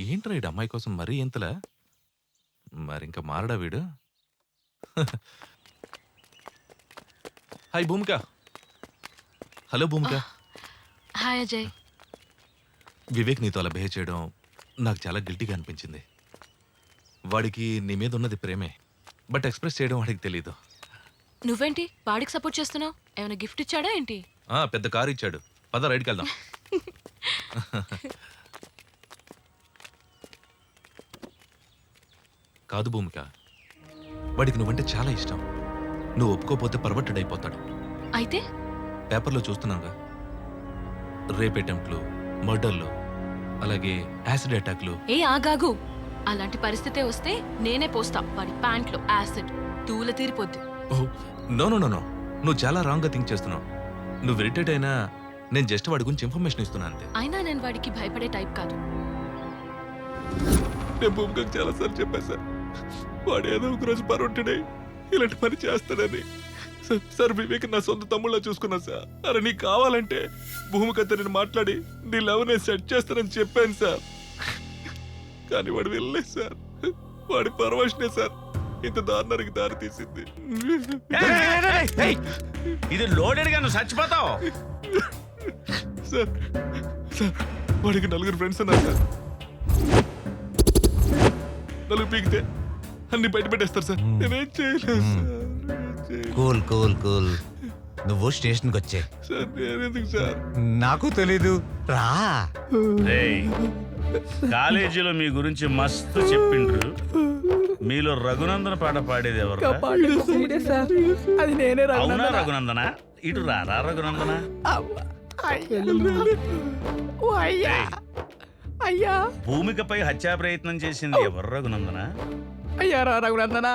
ఏంట్రా ఈడు అమ్మాయి కోసం మరీ ఇంతలా? మరింక మారడా వీడు? హాయ్ భూమిక. హలో భూమిక. హాయ్ అజయ్. వివేక్ నీతో అలా బిహేవ్ చేయడం నాకు చాలా గిల్టీగా అనిపించింది. వాడికి నీ మీద ఉన్నది ప్రేమే, బట్ ఎక్స్ప్రెస్ చేయడం వాడికి తెలీదు. నువ్వేంటి వాడికి సపోర్ట్ చేస్తున్నావు? ఏమైనా గిఫ్ట్ ఇచ్చాడా ఏంటి? పెద్ద కారు ఇచ్చాడు. పద రైడ్కి వెళ్దాం. కాదు భూమిక, వాడికి నువ్వంటే చాలా ఇష్టం. నువ్వు ఒప్పుకోపోతే పర్వర్టెడ్ అయిపోతాడు. అయితే పేపర్లో చూస్తున్నాగా, రేప్ అటెంప్ట్లు, మర్డర్లు, అలాగే యాసిడ్ అటాక్లు. ఏ ఆగాగు, అలాంటి పరిస్థితే వస్తే నేనే పోస్తా వాడి ప్యాంట్లో యాసిడ్. తూల తీరిపోద్ది. నో నో నో నో, నువ్వు చాలా రాంగ్గా థింక్ చేస్తున్నావు. నువ్వు ఇరిటేట్ అయినా నేను జస్ట్ వాడి గురించి ఇన్ఫర్మేషన్ ఇస్తున్నా అంతే. అయినా నేను వాడికి భయపడే టైప్ కాదు. నేను భూమికకు చాలాసార్లు చెప్పాను సార్, వాడు ఏదో ఒక రోజు పర్వర్టెడ్ ఇలాంటి పని చేస్తాడని. సార్ వివేక్ నా సొంత తమ్ముళ్ళ చూసుకున్నా సార్. అరే నీకు కావాలంటే భూమికతో నేను మాట్లాడి నీ లవ్ నేను సెట్ చేస్తానని చెప్పాను సార్. కానీ వాడు వెళ్ళలేదు సార్. వాడి పరవశనే సార్ ఇంత దారుణానికి దారి తీసింది. ఇది లోడెడ్ గా నువ్వు చచ్చిపోతావు. సార్ సార్ వాడికి 4 ఫ్రెండ్స్ ఉన్నారు సార్. 4 పీకితే అన్ని బయట పెట్టేస్తారు సార్. నేనేం చేయలేదు సార్. Cool cool cool. నువ్వు స్టేషన్కి వచ్చే. సార్ నేనెందుకు సార్? నాకు తెలీదు, రా. రేయ్, కాలేజీలో మీ గురించి మస్తు చెప్పిండ్రు. మీలో రఘునందన పాట పాడేది ఎవరు? అది నేనే. అవునా రఘునందన? ఇటు రారా రఘునందన. అయ్యా భూమికపై హత్యా ప్రయత్నం చేసింది ఎవరు రఘునందన? అయ్యారా రఘునందన?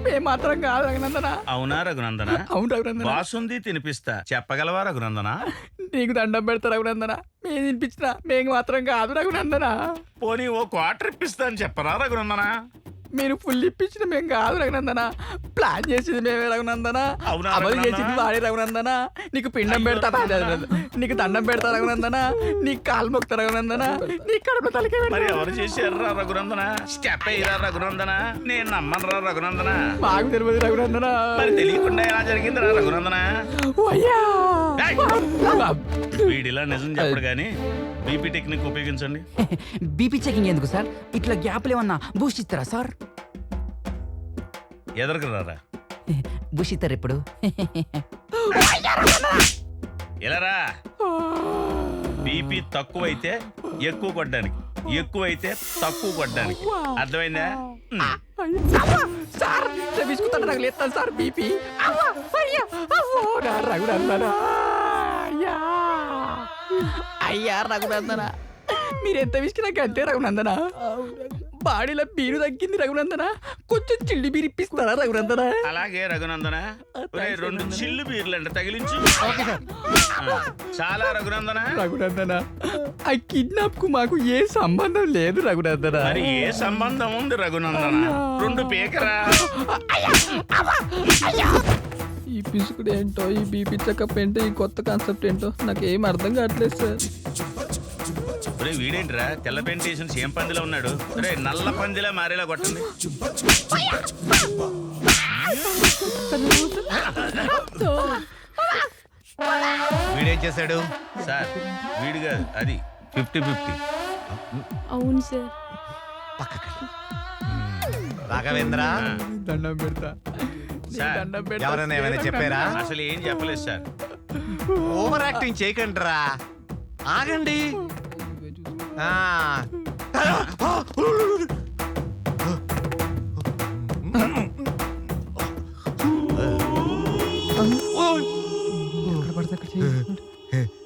మేము మాత్రం కాదు రఘునందన. అవునా రఘునందన? అవును రఘునందన. బాసుంది తినిపిస్తా చెప్పగలవా రఘునందన? నీకు దండం పెడతా రఘునందన. మేము తినిపించినా మేము మాత్రం కాదు రఘునందన. పోనీ ఓ క్వార్టర్ ఇప్పిస్తా అని చెప్పరా రఘునందన? మీరు ఫుల్ ఇప్పించిన మేము కాదు రఘునందన. ప్లాన్ చేసింది మేమే రఘునందన. అవునా అమలు రఘునందన? చేసింది వాడే రఘునందన. నీకు పిండం పెడతా, నీకు దండం పెడతా రఘునందన. నీకు కాలు మొక్తా రఘునందన. నీ కడుపు తలకే మరి ఎవరు చేశారా రఘునందన? స్టెప్ అయ్యారా రఘునందన? నేను నమ్మనరా రఘునందన. మాకు తెలియదు రఘునందన. మరి తెలియకుండా ఎలా జరిగిందిరా రఘునందన? ఏయ్! వీడిలా నిజం చెప్పడు గాని బీపీ టెక్నిక్ ఉపయోగించండి. బీపీ చెకింగ్ ఎందుకు సార్? ఇట్లా గ్యాప్లు ఏమన్నా బూస్ట్ ఇస్తారా సార్? ఎదరకు రారా. బూస్ట్ ఇస్తారు ఇప్పుడు. ఎలారా? బీపీ తక్కువైతే ఎక్కువ కొట్టడానికి, ఎక్కువైతే తక్కువ కొట్టడానికి. అర్థమైందా? సార్ విసుకుతాడు నాకు లేస్తాను సార్ బీపీ. రఘునందన అయ్యా రఘునందన, మీరెంత విసికి నాకు అంతే రఘునందన. బాడీలో బీరు తగ్గింది రఘునందన. కొంచెం చిల్లి బీరు ఇప్పిస్తారా రఘునందన? అలాగే రఘునందన. 2 చిల్లు బీర్లు అంటే తగిలించు. చాలా రఘునందన. రఘునందన ఆ కిడ్నాప్ కు మాకు ఏ సంబంధం లేదు రఘునందన. మరి ఏ సంబంధం ఉంది రఘునందన? 2 పీకరా. ఈ పిసుకుడు ఏంటో, ఈ బీపీ చెకప్ ఏంటో, ఈ కొత్త కాన్సెప్ట్ ఏంటో నాకు ఏం అర్థం కావట్లేదు సార్. ఒరే వీడేంట్రా తెల్ల పెయింట్ వేసిన సేమ్ పందిలో ఉన్నాడు. ఒరే నల్ల పందిలా మారేలా కొట్టండి. వీడేం చేశాడు సార్? వీడు కాదు, అది 50-50. అవును సార్. రాఘవేంద్ర, దండం పెడతా. సార్, దండం పెడతా. ఎవరైనా ఏమైనా చెప్పారా? అసలు ఏం చెప్పలేదు సార్. ఓవర్ యాక్టింగ్ చేయకండి రా, ఆగండి.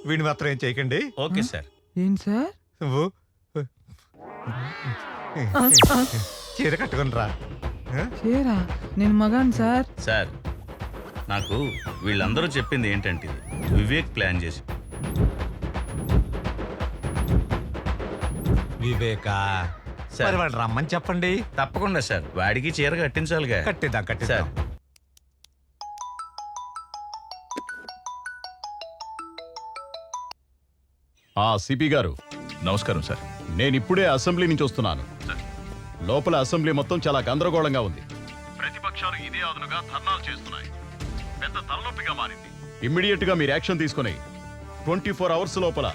వీడిని మాత్రం ఏం చేయకండి. Okay sir. ఏంటి సార్? నువ్వు చీర కట్టుకుని రా. చేరా నేను మగాను సార్. సార్ నాకు వీళ్ళందరూ చెప్పింది ఏంటంటే వివేక్ ప్లాన్ చేసి. వివేకా, సార్ వాడు రమ్మని చెప్పండి. తప్పకుండా సార్, వాడికి చీర కట్టించాలిగా. కట్టిద్దాం సార్. సిపి గారు నమస్కారం సార్. నేనిప్పుడే అసెంబ్లీ నుంచి వస్తున్నాను. లోపల అసెంబ్లీ మొత్తం చాలా గందరగోళంగా ఉంది. ప్రతిపక్షాలు ఇదే అదునుగా ధర్నాలు చేస్తున్నాయి. పెద్ద తలనొప్పిగా మారింది. ఇమ్మీడియట్ గా మీరు యాక్షన్ తీసుకుని 24 అవర్స్ లోపల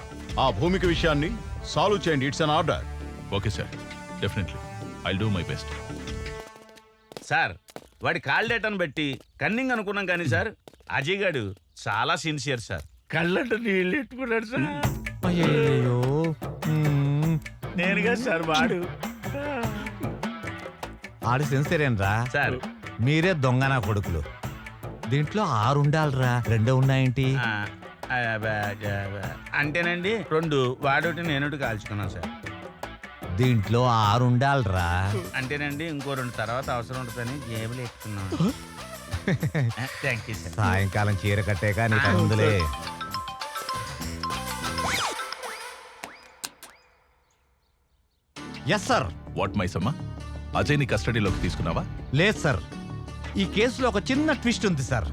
ఆ భూమిక విషయాన్ని సాల్వ్ చేయండి. It's an order. Okay sir, definitely I do my best. Sir వాడి కాల్ డేటాను బట్టి కన్నింగ్ అనుకున్నాం కానీ సార్ అజయ్ గారు చాలా సిన్సియర్ సార్. కళ్ళంట నీళ్ళు ఎట్టుకున్నాడు సార్. అయ్యో నేనుగా సార్ వాడు. ఆడి సెన్సరేనరా సార్ మీరే దొంగనా కొడుకులు. దీంట్లో 6 ఉండాలిరా, 2 ఉన్నాయేంటి? అంటేనండి 2 వాడోటి నేనోటి కాల్చుకున్నాను సార్. దీంట్లో 6 ఉండాలిరా. అంటేనండి ఇంకో 2 తర్వాత అవసరం ఉంటుందని జేబులు ఎత్తుకున్నాను. Thank you sir. సాయంకాలం చీర కట్టాక నీకు ముందులే. Yes sir. వాట్ మైసమ్మ, అజయ్ని కస్టడీలోకి తీసుకున్నావా? లేదు సార్, ఈ కేసులో ఒక చిన్న ట్విస్ట్ ఉంది సార్.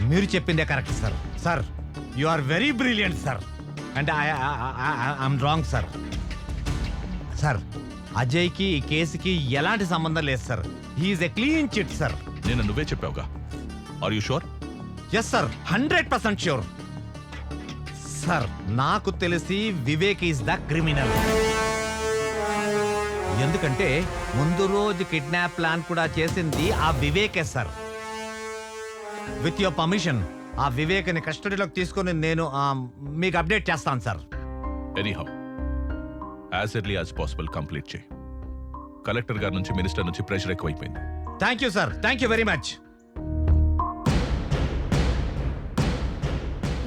మీరు చెప్పిందే correct sir. Sir you are very brilliant sir. అంటే ఐఎమ్ రాంగ్ సార్. సార్ అజయ్కి ఈ కేసుకి ఎలాంటి సంబంధం లేదు sir. He's a clean chit sir. నేను నువ్వే చెప్పావుగా. Are you sure? Yes sir, 100% sure sir. నాకు తెలిసి వివేక్ ఈస్ ద క్రిమినల్. ఎందుకంటే ముందు రోజు కిడ్నాప్ ప్లాన్ కూడా చేసింది ఆ వివేకే సార్. విత్ యువర్ పర్మిషన్ ఆ వివేక్ని కస్టడీలోకి తీసుకొని నేను మీకు అప్డేట్ చేస్తాను sir. Anyhow as early as possible complete చేయి. కలెక్టర్ గారి నుంచి, మినిస్టర్ నుంచి ప్రెషర్ ఎక్కువైపోయింది. Thank you sir, thank you very much.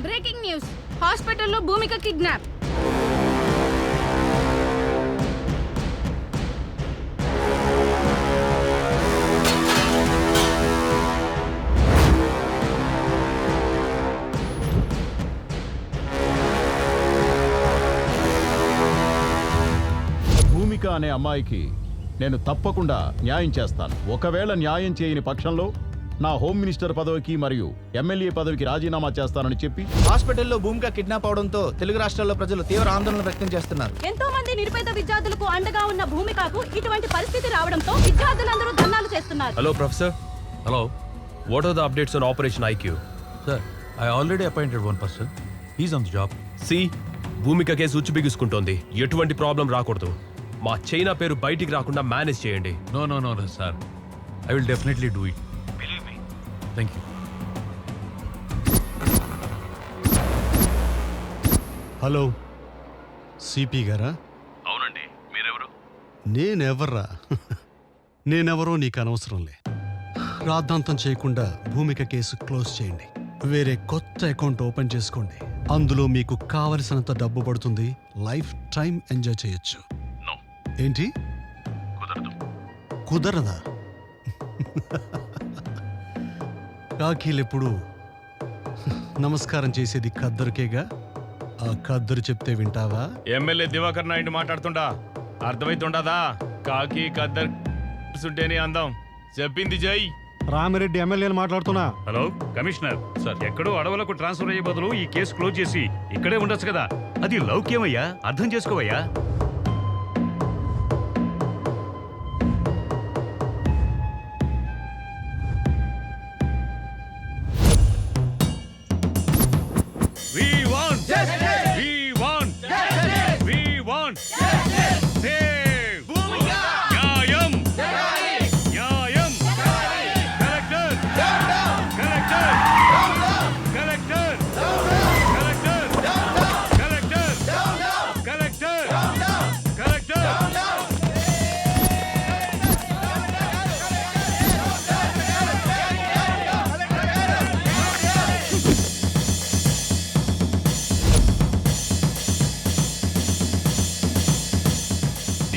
Breaking news, హాస్పిటల్లో భూమిక కిడ్నాప్. భూమిక అనే అమ్మాయికి నేను తప్పకుండా న్యాయం చేస్తాను. ఒకవేళ న్యాయం చేయని పక్షంలో నా హోమ్ మినిస్టర్ పదవికి మరియు ఎమ్మెల్యే పదవికి రాజీనామా చేస్తానని చెప్పి హాస్పిటల్లో భూమిక కిడ్నాప్ అవడంతో తెలుగు రాష్ట్రాల్లో ప్రజలు తీవ్ర ఆందోళన వ్యక్తం చేస్తున్నారు. ఎంతో మంది నిరుపేద విద్యార్థులకు అండగా ఉన్న భూమికకు ఇటువంటి పరిస్థితి రావడంతో విద్యార్థులందరూ ధర్నాలు చేస్తున్నారు. Hello, Professor. Hello. What are the updates on Operation IQ? Sir, I already appointed one person. He's on the job. See, Bhumika case ఉచ్చు బిగుసుకుంటోంది. ఎటువంటి ప్రాబ్లం రాకూడదు. మా చైనా పేరు బయటికి రాకుండా మేనేజ్ చేయండి. No, sir. I will definitely do it. Believe me. Thank you. Hello, CP గారా? అవునండి, మీరెవరు? నేనెవర్రా? నేనెవరో నీకు అనవసరంలే. రాద్ధాంతం చేయకుండా భూమిక కేసు క్లోజ్ చేయండి. వేరే కొత్త అకౌంట్ ఓపెన్ చేసుకోండి. అందులో మీకు కావలసినంత డబ్బు పడుతుంది. లైఫ్ టైం ఎంజాయ్ చేయొచ్చు. ఏంటి? కుదరదా? కాకీలెప్పుడు నమస్కారం చేసేది ఖద్దరుకేగా. ఆ ఖద్దరు చెప్తే వింటావా? ఎమ్మెల్యే దివాకర్ నాయుడు మాట్లాడుతుండా అర్థమైతుండదా? కాకి ఖద్దర్ ఉంటేనే అందం. చెప్పింది జై. రామిరెడ్డి ఎమ్మెల్యేలు మాట్లాడుతున్నా. హలో కమిషనర్ సార్, ఎక్కడో అడవులకు ట్రాన్స్ఫర్ అయ్యే బదులు ఈ కేసు క్లోజ్ చేసి ఇక్కడే ఉండొచ్చు కదా. అది లౌక్యమయ్యా, అర్థం చేసుకోవయ్యా.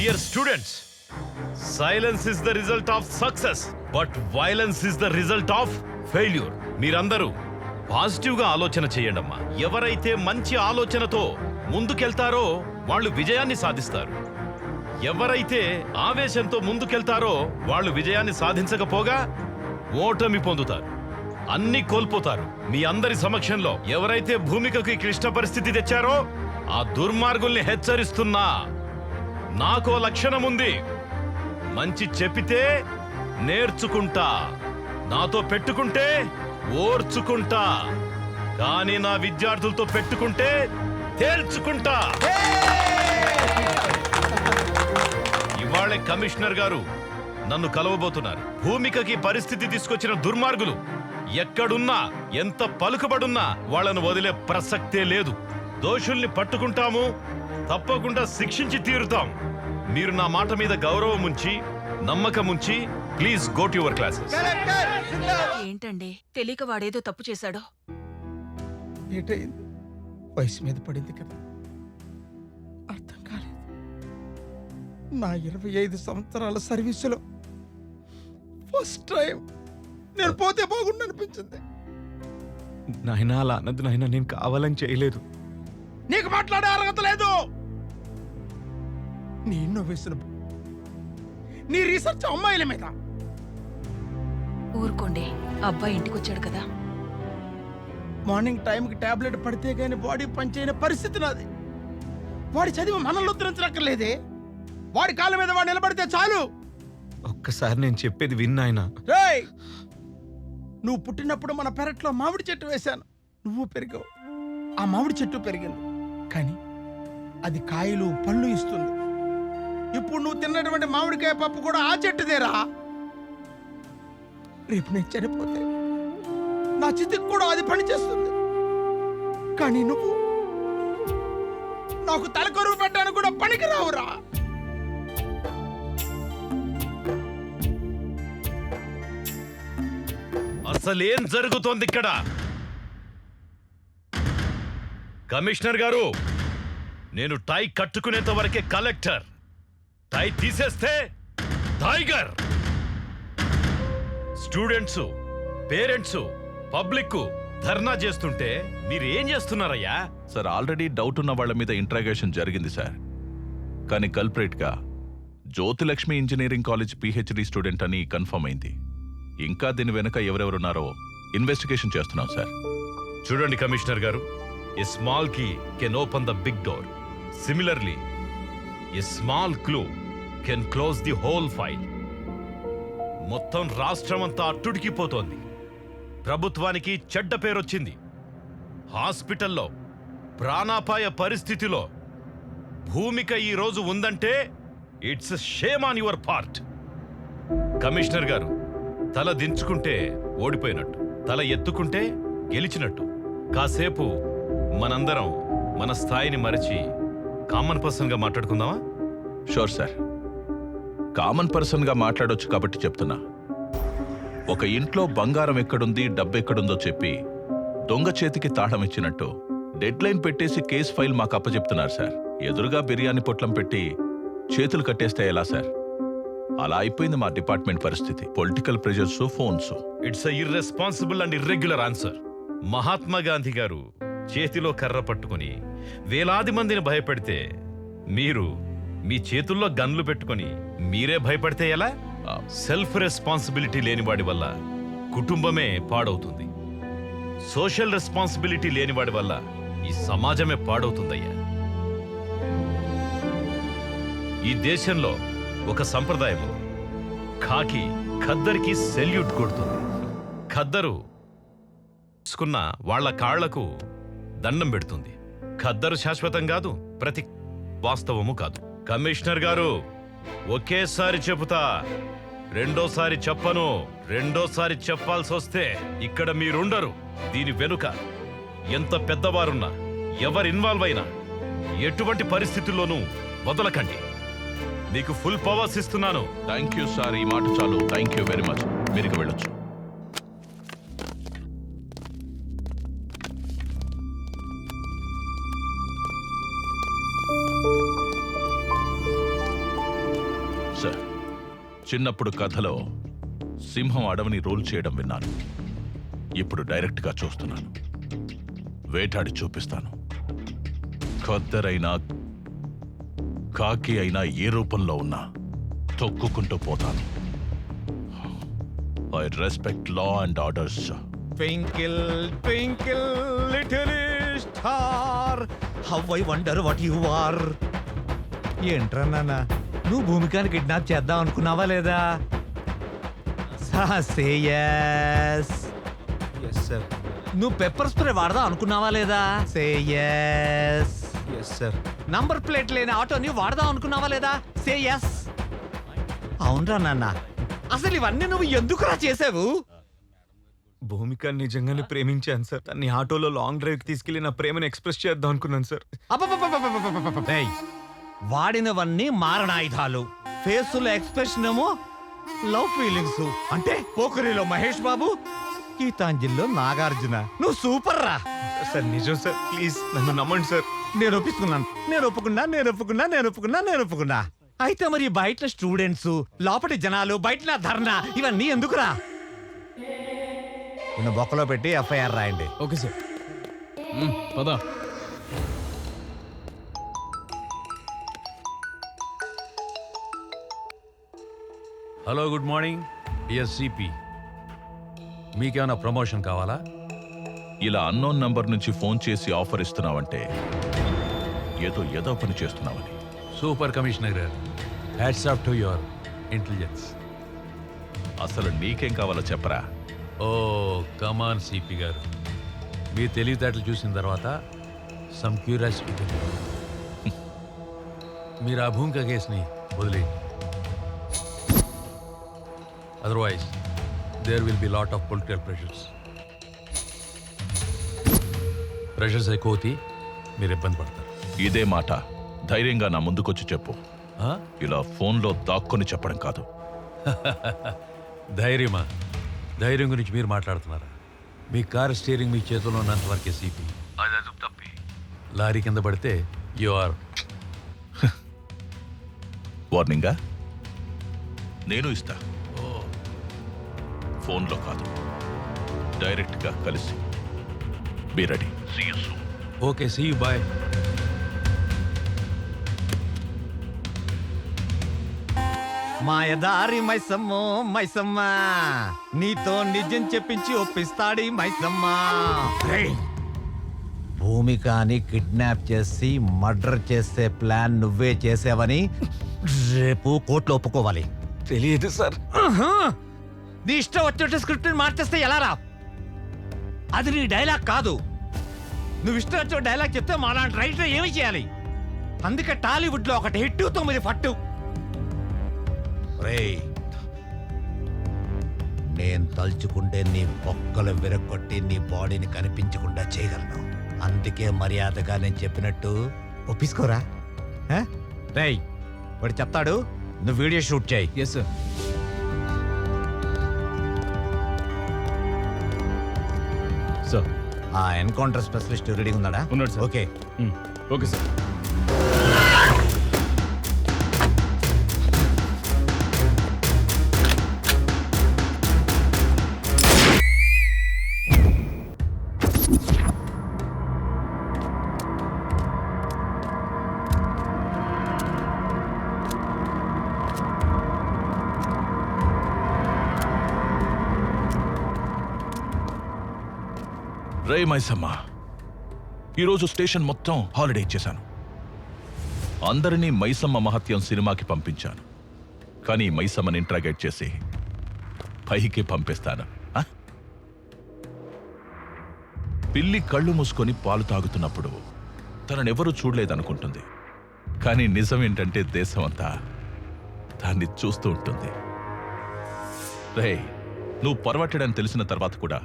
Dear students, silence is the result of success, but violence is the result of failure. మీరందరూ పాజిటివ్గా ఆలోచన చేయండమ్మా. ఎవరైతే మంచి ఆలోచనతో ముందుకెళ్తారో వాళ్ళు విజయాన్ని సాధిస్తారు. ఎవరైతే ఆవేశంతో ముందుకెళ్తారో వాళ్ళు విజయాన్ని సాధించకపోగా ఓటమి పొందుతారు, అన్ని కోల్పోతారు. మీ అందరి సమక్షంలో ఎవరైతే భూమికకి క్లిష్ట పరిస్థితి తెచ్చారో ఆ దుర్మార్గుల్ని హెచ్చరిస్తున్నా నాకో లక్షణం ఉంది. మంచి చెప్పితే నేర్చుకుంటా, నాతో పెట్టుకుంటే ఓర్చుకుంటా, కానీ నా విద్యార్థులతో పెట్టుకుంటే తేల్చుకుంటా. ఇవాళ కమిషనర్ గారు నన్ను కలవబోతున్నారు. భూమికకి పరిస్థితి తీసుకొచ్చిన దుర్మార్గులు ఎక్కడున్నా, ఎంత పలుకుబడున్నా వాళ్ళను వదిలే ప్రసక్తే లేదు. దోషుల్ని పట్టుకుంటాము, తప్పకుండా శిక్షించి తీరుతాం. మీరు నా మాట మీద గౌరవం ఉంచి, నమ్మకం ఉంచి, please go to your classes. ఏంటండి తెలియక వాడేదో తప్పు చేశాడో? ఏటైంది? వయసు మీద పడింది కదా, అర్థం కాలేదు. నా 25 సంవత్సరాల సర్వీసులో ఫస్ట్ టైం నేను పోతే బాగుండు అనిపించింది. నాయనా అలా అన్నది నాయనా, నేను కావాలని చేయలేదు. నీకు మాట్లాడే అర్హత లేదు. నీ ఇన్నోవేషన్, నీ రీసెర్చ్ అమ్మాయిల మీద. ఊరుకోండి, అబ్బాయి ఇంటికి వచ్చాడు కదా. మార్నింగ్ టైంకి టాబ్లెట్ పడితే గానీ బాడీ పనిచేయని పరిస్థితి నాది. వాడి చదివి మనల్ని ఉద్ధరించనక్కర్లేదే. వాడి కాళ్ళ మీద వాడు నిలబడితే చాలు. ఒక్కసారి నేను చెప్పేది విన్నాయన. రేయ్, నువ్వు పుట్టినప్పుడు మన పెరట్లో మామిడి చెట్టు వేశాను, నువ్వు పెరిగావు, ఆ మామిడి చెట్టు పెరిగింది, కానీ అది కాయలు పళ్ళు ఇస్తుంది. ఇప్పుడు నువ్వు తిన్నటువంటి మామిడికాయ పప్పు కూడా ఆ చెట్టుదేరా. రేపు నేను చనిపోతే నా చితికి కూడా అది పని చేస్తుంది, కానీ నువ్వు నాకు తలకొరువు పెట్టడానికి కూడా పనికి రావురా. అసలేం జరుగుతోంది ఇక్కడ? కమిషనర్ గారు, నేను టై కట్టుకునేంత వరకే కలెక్టర్. టై తీసేస్తే టైగర్. స్టూడెంట్స్, పేరెంట్స్, పబ్లిక్ ధర్నా చేస్తుంటే మీరేం చేస్తున్నారయ్యా? సార్, ఆల్రెడీ డౌట్ ఉన్న వాళ్ళ మీద ఇంట్రాగేషన్ జరిగింది సార్. కానీ కల్ప్రేట్గా Jyothilakshmi engineering college PhD student అని కన్ఫర్మ్ అయింది. ఇంకా దీని వెనుక ఎవరెవరున్నారో ఇన్వెస్టిగేషన్ చేస్తున్నాం సార్. చూడండి కమిషనర్ గారు, a small key can open the big door. Similarly a small clue can close the whole file. మొత్తం రాష్ట్రమంతా అట్టుడికిపోతోంది. ప్రభుత్వానికి చెడ్డ పేరొచ్చింది. హాస్పిటల్లో ప్రాణాపాయ పరిస్థితిలో భూమిక ఈ రోజు ఉందంటే it's shame on your part. Commissioner గారు, తల దించుకుంటే ఓడిపోయినట్టు, తల ఎత్తుకుంటే గెలిచినట్టు. కాసేపు మనందరం మన స్థాయిని మరచి కామన్ పర్సన్గా మాట్లాడుకుందామా? షూర్ సార్, కామన్ పర్సన్గా మాట్లాడొచ్చు కాబట్టి చెప్తున్నా. ఒక ఇంట్లో బంగారం ఎక్కడుంది, డబ్బు ఎక్కడుందో చెప్పి దొంగ చేతికి తాళం ఇచ్చినట్టు డెడ్ లైన్ పెట్టేసి కేసు ఫైల్ మాకు అప్పచెప్తున్నారు సార్. ఎదురుగా బిర్యానీ పొట్లం పెట్టి చేతులు కట్టేస్తే ఎలా సార్? అలా అయిపోయింది మా డిపార్ట్మెంట్ పరిస్థితి. Political pressures, phones. It's irresponsible and irregular answer. Mahatma Gandhi గారు చేతిలో కర్ర పట్టుకుని వేలాది మందిని భయపెడితే, మీరు మీ చేతుల్లో గన్లు పెట్టుకుని మీరే భయపడితే ఎలా? సెల్ఫ్ రెస్పాన్సిబిలిటీ లేనివాడి వల్ల కుటుంబమే పాడవుతుంది. సోషల్ రెస్పాన్సిబిలిటీ లేనివాడి వల్ల ఈ సమాజమే పాడవుతుందయ్యా. ఈ దేశంలో ఒక సంప్రదాయం, ఖాకి ఖద్దరికి సెల్యూట్ కొడుతుంది. ఖద్దరు తీసుకున్న వాళ్ల కాళ్లకు దండం పెడుతుంది. ఖద్దరు శాశ్వతం కాదు, ప్రతి వాస్తవము కాదు. కమిషనర్ గారు, ఒకేసారి చెబుతా, రెండోసారి చెప్పను. రెండోసారి చెప్పాల్సి వస్తే ఇక్కడ మీరుండరు. దీని వెనుక ఎంత పెద్దవారున్నా, ఎవరు ఇన్వాల్వ్ అయినా ఎటువంటి పరిస్థితుల్లోనూ వదలకండి. మీకు ఫుల్ పవర్స్ ఇస్తున్నాను. థ్యాంక్ యూ సార్, ఈ మాట చాలు. Thank you very much. మీరు వెళ్ళొచ్చు. సార్, చిన్నప్పుడు కథలో సింహం అడవిని రూల్ చేయడం విన్నాను. ఇప్పుడు డైరెక్ట్గా చూస్తున్నాను. వేటాడి చూపిస్తాను. ఖద్దరైనా కాకి అయినా ఏ రూపంలో ఉన్నా తొక్కుకుంటూ పోతాను. I respect law and orders. Twinkle, twinkle, little star, how I wonder what you are. ఏంట్రా నాన్న నువ్వు భూమికాని కిడ్నాప్ చేద్దాం అనుకున్నావా లేదా? Say yes. Yes, sir. నువ్వు పెప్పర్ స్ప్రే వాడదాం అనుకున్నావా లేదా? Say yes. Yes, sir. Number plate లేని ఆటోని వాడదాం అనుకున్నావా లేదా? Say yes. అవునరా నాన్న, అసలు ఇవన్నీ నువ్వు ఎందుకురా చేసావు? భూమిక నిజంగానే ప్రేమించాను సార్. తన్ని ఆటోలో లాంగ్ డ్రైవ్ కి తీసుకెళ్లి నా ప్రేమను ఎక్స్ప్రెస్ చేద్దాం అనుకున్నాను సార్. ఏయ్, వాడినవన్నీ మారణాయుధాలు, ఫేసులో ఎక్స్ప్రెషన్ ఏమో లవ్ ఫీలింగ్స్. అంటే పోకరిలో మహేష్ బాబు, గీతాంజలిలో నాగార్జున. నువ్వు సూపర్ రా సార్. నిజం సార్, ప్లీజ్ నన్ను నమ్మండి సార్. నేను ఒప్పుకున్నా. అయితే మరి బయట స్టూడెంట్స్, లోపటి జనాలు, బయట ధర్నా ఇవన్నీ ఎందుకురా? నిన్ను బొక్కలో పెట్టి ఎఫ్ఐఆర్ రాయండి. Okay sir. పదా. Hello, good morning dear CP. మీకేమైనా ప్రమోషన్ కావాలా? ఇలా అన్నోన్ నంబర్ నుంచి ఫోన్ చేసి ఆఫర్ ఇస్తున్నావంటే ఏదో పని చేస్తున్నావని. సూపర్ కమిషనర్ గారు, hats off to your intelligence. అసలు నీకేం కావాలో చెప్పరా? ఓ కమాన్ సిపి గారు, మీ తెలివితేటలు చూసిన తర్వాత సమ్ క్యూరియాసిటీ. మీరు ఆ భూమిక కేసుని వదిలేయండి. Otherwise there will be lot of political pressures ఎక్కువ అవుతాయి, మీరు ఇబ్బంది పడతారు. ఇదే మాట ధైర్యంగా నా ముందుకొచ్చి చెప్పు. ఇలా ఫోన్లో దాక్కుని చెప్పడం కాదు. ధైర్యమా? ధైర్యం గురించి మీరు మాట్లాడుతున్నారా? మీ కార్ స్టీరింగ్ మీ చేతిలో ఉన్నంత వరకే సిపి. అది అదుపు తప్పి లారీ కింద పడితే యు ఆర్. వార్నింగా? నేను ఇస్తా. ఫోన్లో కాదు, డైరెక్ట్గా కలిసి. Be ready. See you soon. Okay, see you, bye. మాయదారి మైసమ్మ, నీతో నిజం చెప్పించి ఒప్పిస్తాడి మైసమ్మ. భూమికాని కిడ్నాప్ చేసి మర్డర్ చేసే ప్లాన్ నువ్వే చేసావని రేపు కోర్టులో ఒప్పుకోవాలి. తెలియదు సార్. నీ ఇష్టం వచ్చినట్టు స్క్రిప్ట్ మార్చేస్తే ఎలా రా? అది నీ డైలాగ్ కాదు. నువ్వు ఇష్టం వచ్చిన డైలాగ్ చెప్తే మాలాంటి రైటర్ ఏమి చేయాలి? అందుకే టాలీవుడ్ లో 1 హిట్ 9 ఫట్టు. నేను తలుచుకుంటే నీ బొక్కలు విరగొట్టి నీ బాడీని కనిపించకుండా చేయగలను. అందుకే మర్యాదగా నేను చెప్పినట్టు ఒప్పించుకోరా. రేయ్, వాడు చెప్తాడు, నువ్వు వీడియో షూట్ చేయి. Yes sir. సార్, ఆ ఎన్కౌంటర్ స్పెషలిస్ట్ రెడీ ఉన్నాడా? ఉన్నాడు సార్. ఓకే. Okay sir. రే మైసమ్మ, ఈరోజు స్టేషన్ మొత్తం హాలిడే ఇచ్చేశాను. అందరినీ మైసమ్మ మహత్యం సినిమాకి పంపించాను. కానీ మైసమ్మని ఇంట్రాగేట్ చేసి పైకి పంపిస్తాను. పిల్లి కళ్ళు మూసుకొని పాలు తాగుతున్నప్పుడు తననెవరూ చూడలేదనుకుంటుంది. కానీ నిజం ఏంటంటే దేశం అంతా దాన్ని చూస్తూ ఉంటుంది. రే, నువ్వు పర్వట్టడని తెలిసిన తర్వాత కూడా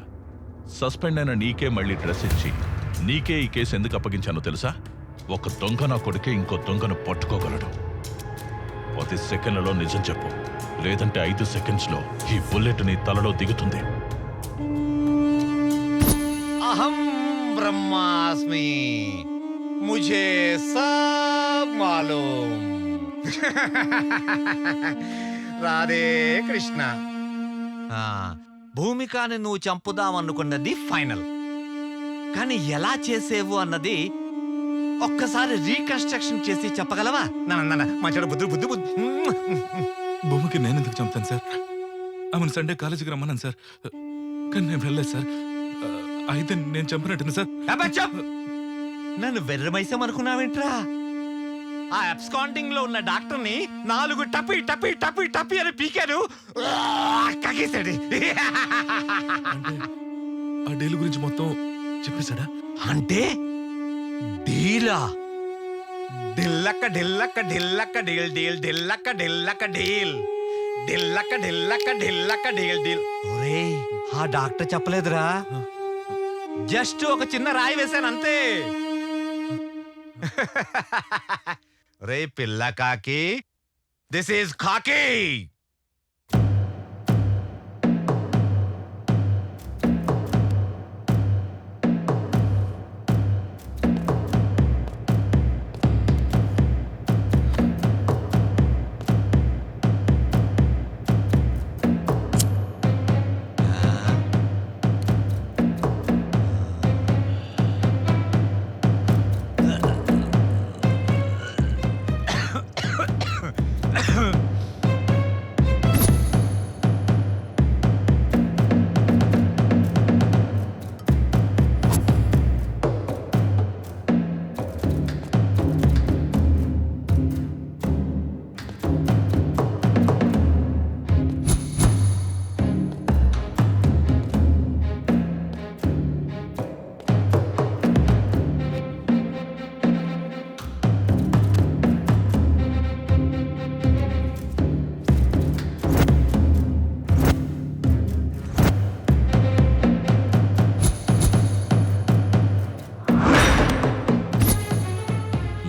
సస్పెండ్ అయిన నీకే మళ్ళీ డ్రెస్ ఇచ్చి నీకే ఈ కేసు ఎందుకు అప్పగించానో తెలుసా? ఒక దొంగ నా కొడుకే ఇంకో దొంగను పట్టుకోగలడు. 10 సెకండ్లలో నిజం చెప్పు, లేదంటే 5 సెకండ్స్లో ఈ బుల్లెట్ నీ తలలో దిగుతుంది. అహం బ్రహ్మాస్మి, ముఝే సబ్ మాలూమ్. రాధే కృష్ణ. భూమికాని నువ్వు చంపుదామనుకున్నది ఫైనల్, కానీ ఎలా చేసేవు అన్నది ఒక్కసారి రీకన్స్ట్రక్షన్ చేసి చెప్పగలవా? మంచి బుద్ధి బుద్ధి బుద్ధి. భూమికి నేను ఎందుకు చంపుతాను సార్? ఆమెను సండే కాలేజీకి రమ్మన్నాను సార్, కానీ నేను వెళ్ళలేదు సార్. అయితే నేను చంపినట్టుంది సార్. నన్ను వెర్రమైసం అనుకున్నావేంట్రా? ఆ అబ్స్కాండింగ్ లో ఉన్న డాక్టర్ని 4 టపి టపి టపి టపి అని పీకాను. కగేశాడు. ఆ డీల్ గురించి మొత్తం చెప్పేశాడా? అంటే డీలా? ఢిల్లక్క ఢిల్లక్క ఢిల్లక్క డీల్ డీల్ ఢిల్లక్క ఢిల్లక్క డీల్ ఢిల్లక్క ఢిల్లక్క ఢిల్లక్క డీల్ డీల్. ఒరేయ్, ఆ డాక్టర్ చెప్పలేదురా, జస్ట్ ఒక చిన్న రాయి వేశాను అంతే. రే పిల్ల కాకి, దిస్ ఈజ్ కాకి.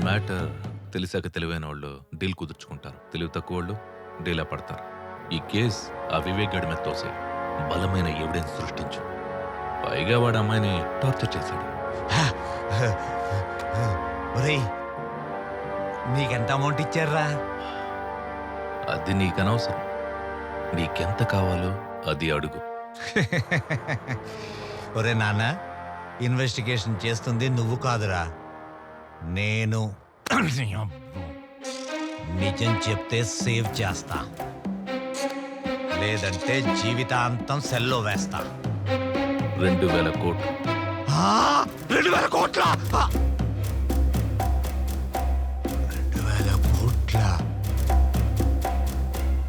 మ్యాటర్ తెలిసాక తెలివైన వాళ్ళు డీల్ కుదుర్చుకుంటారు, తెలివి తక్కువ వాళ్ళు డీలా పడతారు. ఈ కేస్ ఆ వివేక్ గడి మీద తోసే బలమైన ఎవిడెన్స్ సృష్టించు. పైగా వాడు అమ్మాయిని టార్చర్ చేశాడు. ఒరేయ్, నీకెంత అమౌంట్ ఇచ్చారా? అది నీకు అనవసరం. నీకెంత కావాలో అది అడుగు. ఒరే నాన్న, ఇన్వెస్టిగేషన్ చేస్తుంది నువ్వు కాదురా, నేను. నిజం చెప్తే సేవ్ చేస్తా, లేదంటే జీవితాంతం సెల్లో వేస్తా. 2000 కోట్లు. 2000 కోట్ల?